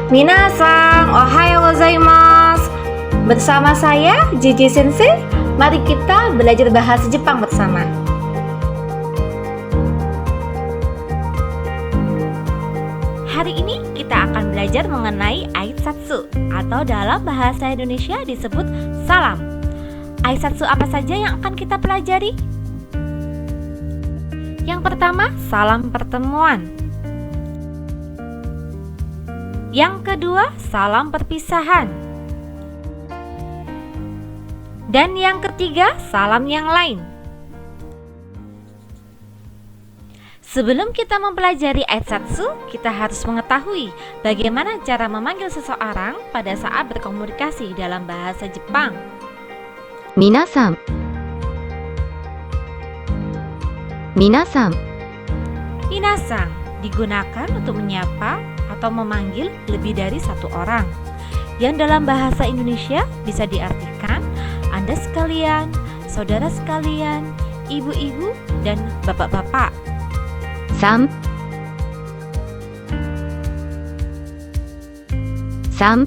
Minasan, ohayo gozaimasu. Bersama saya, JJ Sensei. Mari kita belajar bahasa Jepang bersama. Hari ini kita akan belajar mengenai aitsatsu, atau dalam bahasa Indonesia disebut salam. Aitsatsu apa saja yang akan kita pelajari? Yang pertama, salam pertemuan. Yang kedua, salam perpisahan. Dan yang ketiga, salam yang lain. Sebelum kita mempelajari aitsatsu, kita harus mengetahui bagaimana cara memanggil seseorang pada saat berkomunikasi dalam bahasa Jepang. Minasan. Minasan. Minasan digunakan untuk menyapa atau memanggil lebih dari satu orang, yang dalam bahasa Indonesia bisa diartikan Anda sekalian, saudara sekalian, ibu-ibu, dan bapak-bapak. Sam. Sam.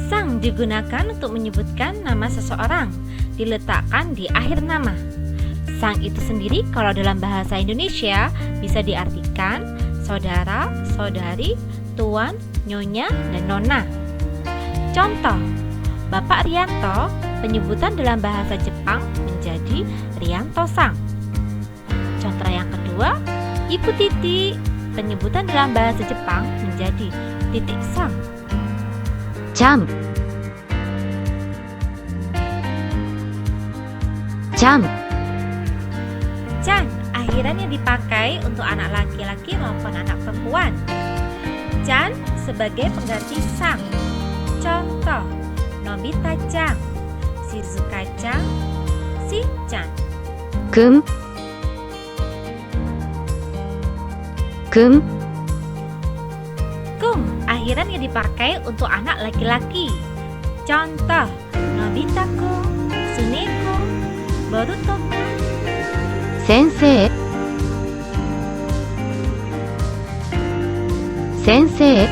Sang digunakan untuk menyebutkan nama seseorang, diletakkan di akhir nama. Sang itu sendiri kalau dalam bahasa Indonesia bisa diartikan saudara, saudari, tuan, nyonya, dan nona. Contoh, Bapak Rianto, penyebutan dalam bahasa Jepang menjadi Rianto-sang. Contoh yang kedua, Ibu Titi, penyebutan dalam bahasa Jepang menjadi Titik-sang. Chan. Chan. Chan akhirannya dipakai untuk anak laki-laki maupun anak perempuan. Chan sebagai pengganti sang. Contoh, Nobita-chan, Shizuka-chan, Shin-chan. Kun. Kun. Kung akhirannya dipakai untuk anak laki-laki. Contoh, Nobita-kun, Sune-kun, Boruto-kun. Sensei. Sensei.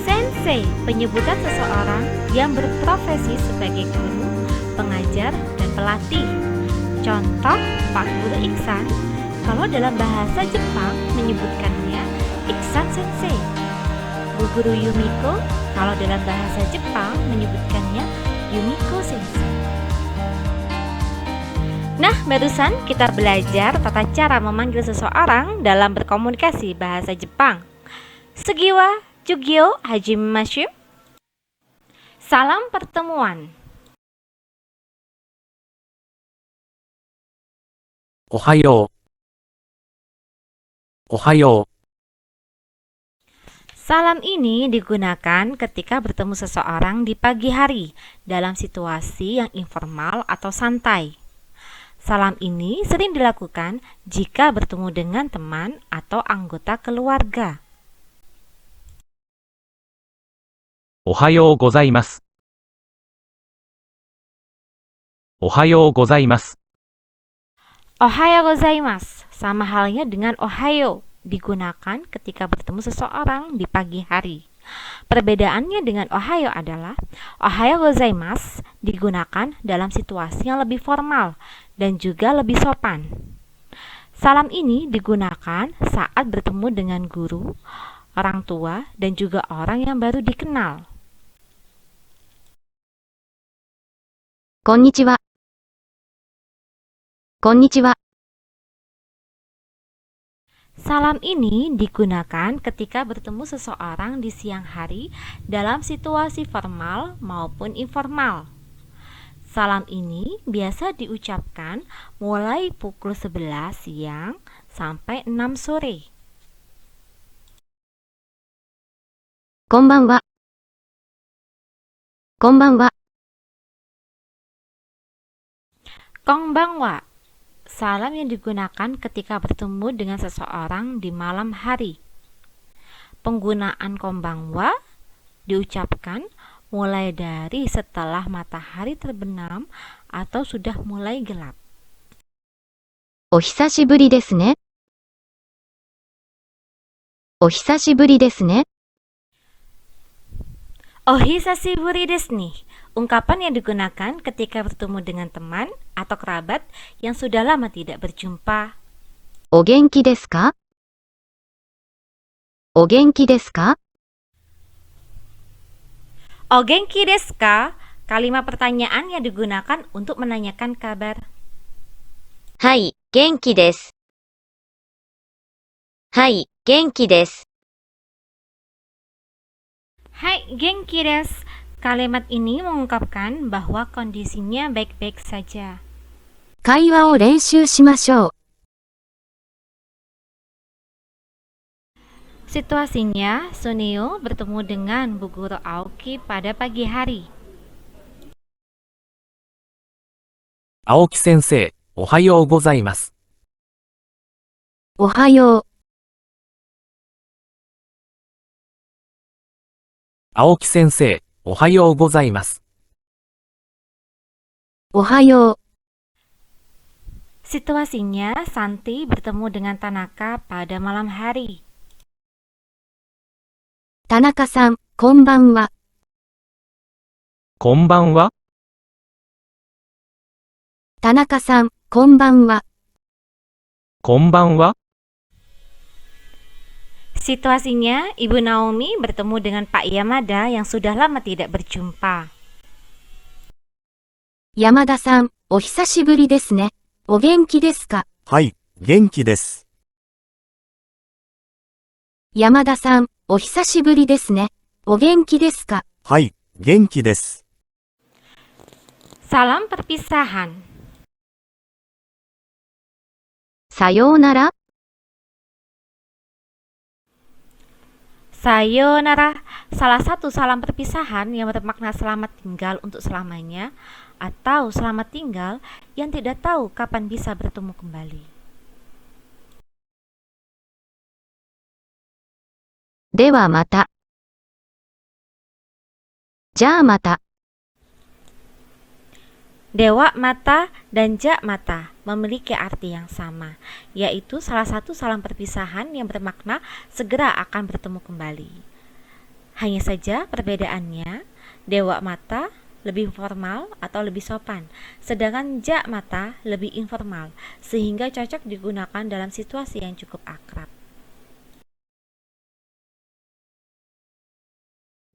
Sensei, penyebutan seseorang yang berprofesi sebagai guru, pengajar, dan pelatih. Contoh, Pak Guru Iksan, kalau dalam bahasa Jepang menyebutkannya Iksan Sensei. Bu Guru Yumiko, kalau dalam bahasa Jepang menyebutkannya Yumiko Sensei. Nah, barusan kita belajar tata cara memanggil seseorang dalam berkomunikasi bahasa Jepang. Sugiwa, Jugyo, Hajimimasu. Salam pertemuan. Ohayo. Ohayo. Salam ini digunakan ketika bertemu seseorang di pagi hari dalam situasi yang informal atau santai. Salam ini sering dilakukan jika bertemu dengan teman atau anggota keluarga. Ohayo gozaimasu. Ohayo gozaimasu. Ohayo gozaimasu sama halnya dengan ohayo, digunakan ketika bertemu seseorang di pagi hari. Perbedaannya dengan ohayo adalah ohayo gozaimasu digunakan dalam situasi yang lebih formal dan juga lebih sopan. Salam ini digunakan saat bertemu dengan guru, orang tua, dan juga orang yang baru dikenal. Konnichiwa. Konnichiwa. Salam ini digunakan ketika bertemu seseorang di siang hari dalam situasi formal maupun informal. Salam ini biasa diucapkan mulai pukul 11 siang sampai 6 sore. Konbanwa. Konbanwa. Konbanwa, salam yang digunakan ketika bertemu dengan seseorang di malam hari. Penggunaan konbanwa diucapkan mulai dari setelah matahari terbenam atau sudah mulai gelap. お久しぶりですね。お久しぶりですね。Ohisashiburi desu ni, ungkapan yang digunakan ketika bertemu dengan teman atau kerabat yang sudah lama tidak berjumpa. お元気ですかお元気ですか Ogenki desu ka? Kalimat pertanyaan yang digunakan untuk menanyakan kabar. はい、元気です。はい、元気です。 Hai, genki desu. Kalimat ini mengungkapkan bahwa kondisinya baik-baik saja. 会話を練習しましょう。 Situasinya, Suneo bertemu dengan Bu Guru Aoki pada pagi hari. 青木先生、おはようございます。おはよう。青木先生、おはようございます。おはよう。 Situasinya, Santi bertemu dengan Tanaka pada malam hari. 田中さん、こんばんは。こんばんは。田中さん、こんばんは。こんばんは。 Situasinya, Ibu Naomi bertemu dengan Pak Yamada yang sudah lama tidak berjumpa. 山田さん、お久しぶりですね。お元気ですかはい、元気です。山田さん、お久しぶりですね。お元気ですかはい、元気です。 Salam perpisahan. さようなら Sayonara, salah satu salam perpisahan yang bermakna selamat tinggal untuk selamanya atau selamat tinggal yang tidak tahu kapan bisa bertemu kembali. ではまた。じゃあまた。 Dewa mata dan jak mata memiliki arti yang sama, yaitu salah satu salam perpisahan yang bermakna segera akan bertemu kembali. Hanya saja perbedaannya, dewa mata lebih formal atau lebih sopan, sedangkan jak mata lebih informal, sehingga cocok digunakan dalam situasi yang cukup akrab.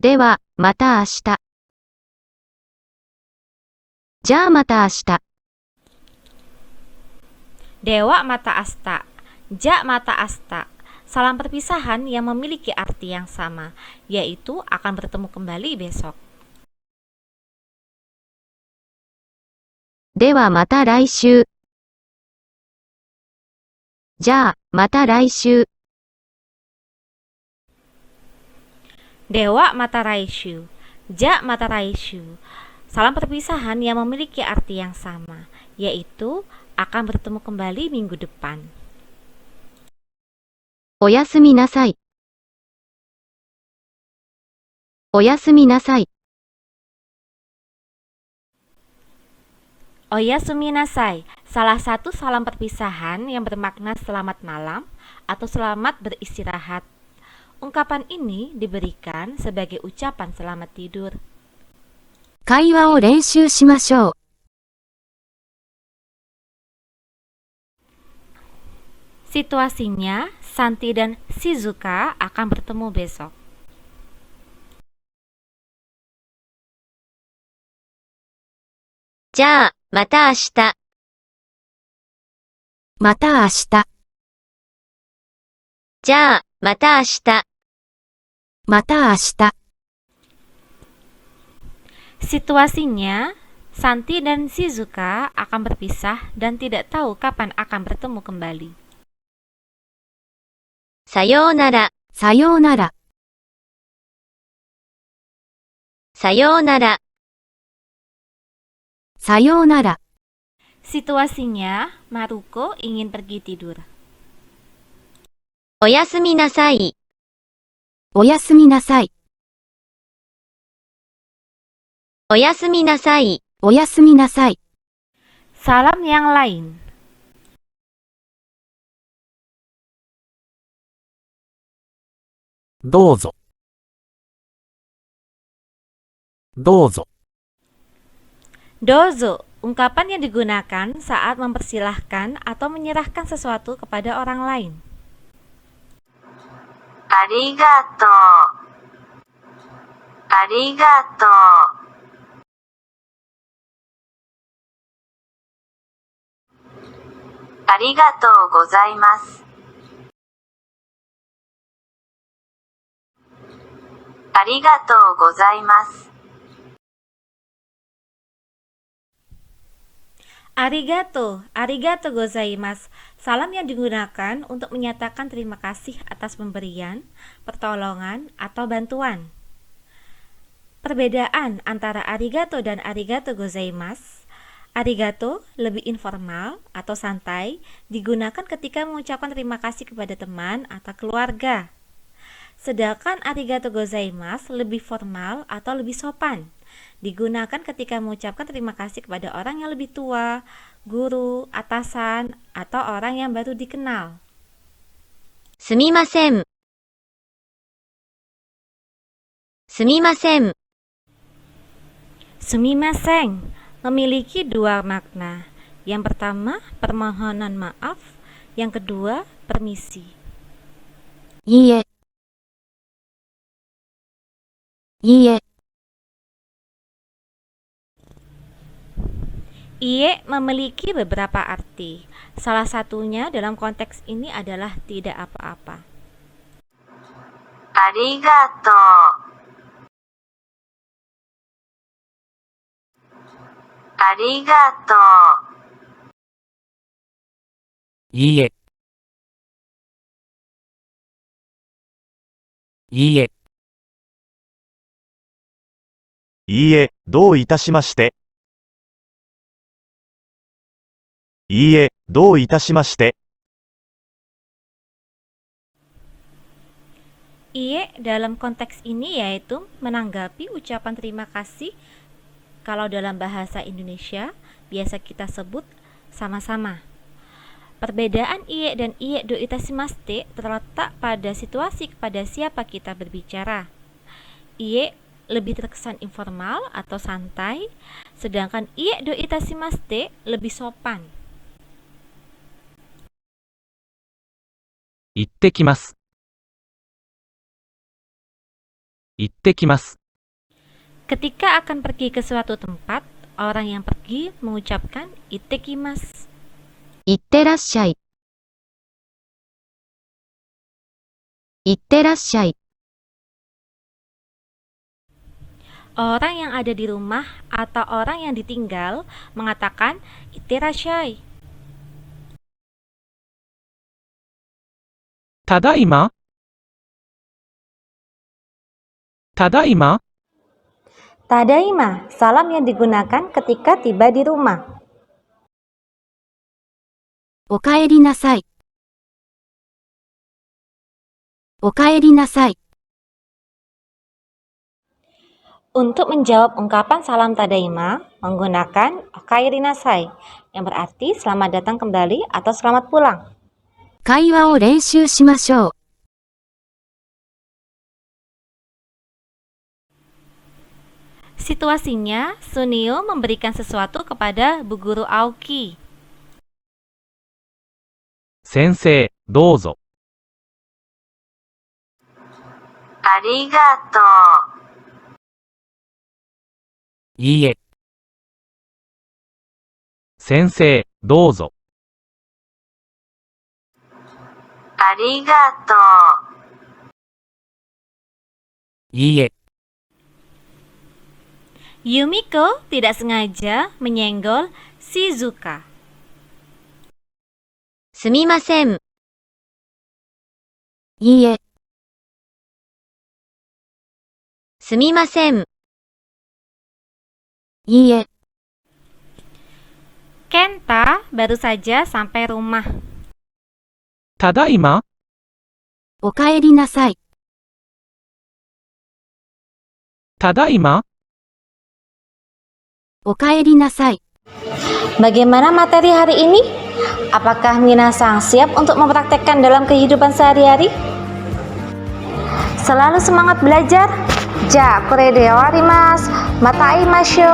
では、また明日。じゃあまた明日。 Dewa mata asta, jak mata asta, salam perpisahan yang memiliki arti yang sama, yaitu akan bertemu kembali besok. ではまた来週。じゃあ、また来週。 Dewa mata raishu, jak mata raishu, salam perpisahan yang memiliki arti yang sama, yaitu akan bertemu kembali minggu depan. おやすみなさい。おやすみなさい。 Oyasumi nasai, salah satu salam perpisahan yang bermakna selamat malam atau selamat beristirahat. Ungkapan ini diberikan sebagai ucapan selamat tidur. 会話を練習しましょう。 Situasinya, Santi dan Shizuka akan bertemu besok. じゃあ、また明日。また明日。じゃあ、また明日。また明日。 Situasinya, Santi dan Shizuka akan berpisah dan tidak tahu kapan akan bertemu kembali. さようなら。さようなら。さようなら。さようなら。 Situasinya, Maruko ingin pergi tidur. おやすみなさい。おやすみなさい。おやすみなさい。おやすみなさい。 Salam yang lain. どうぞ。どうぞ。 Dozo, ungkapan yang digunakan saat mempersilahkan atau menyerahkan sesuatu kepada orang lain. ありがとう。ありがとう。ありがとうございます。ありがとうございます。 Arigato, arigato gozaimasu. Salam yang digunakan untuk menyatakan terima kasih atas pemberian, pertolongan, atau bantuan. Perbedaan antara arigato dan arigato gozaimasu. Arigato lebih informal atau santai, digunakan ketika mengucapkan terima kasih kepada teman atau keluarga. Sedangkan arigato gozaimasu lebih formal atau lebih sopan, digunakan ketika mengucapkan terima kasih kepada orang yang lebih tua, guru, atasan, atau orang yang baru dikenal. すみません。すみません。 Sumimasen memiliki dua makna. Yang pertama, permohonan maaf. Yang kedua, permisi. いいえ。いいえ。 Ie memiliki beberapa arti. Salah satunya dalam konteks ini adalah tidak apa-apa. ありがとう。ありがとう。いいえ。いいえ。いいえ、どういたしまして。いいえ、どういたしまして。 Ie dalam konteks ini yaitu menanggapi ucapan terima kasih. Kalau dalam bahasa Indonesia biasa kita sebut sama-sama. Perbedaan ie dan ie do itashimashite terletak pada situasi kepada siapa kita berbicara. Ie lebih terkesan informal atau santai, sedangkan ie do itashimashite lebih sopan. 行ってきます。行ってきます。 Ketika akan pergi ke suatu tempat, orang yang pergi mengucapkan ittekimasu. いってらっしゃい。いってらっしゃい。 Orang yang ada di rumah atau orang yang ditinggal mengatakan itterashai. ただいま。ただいま。 Tadaima, salam yang digunakan ketika tiba di rumah. おかえりなさい。おかえりなさい。 Untuk menjawab ungkapan salam tadaima menggunakan okaeri nasai yang berarti selamat datang kembali atau selamat pulang. 会話を練習しましょう。 Situasinya, Sunio memberikan sesuatu kepada Bu Guru Aoki. 先生、どうぞ。ありがとう。いいえ。先生、どうぞ。ありがとう。いいえ。 Yumiko tidak sengaja menyenggol Shizuka. すみません。いいえ。すみません。いいえ。 Kenta baru saja sampai rumah. ただいま。おかえりなさい。ただいま。おかえりなさい。 Bagaimana materi hari ini? Apakah Minasang siap untuk mempraktekkan dalam kehidupan sehari-hari? Selalu semangat belajar. Ja, kore de warimasu. Matai masyo.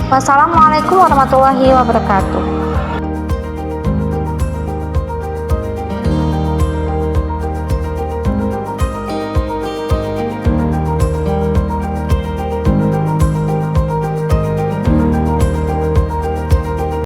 Wassalamualaikum warahmatullahi wabarakatuh.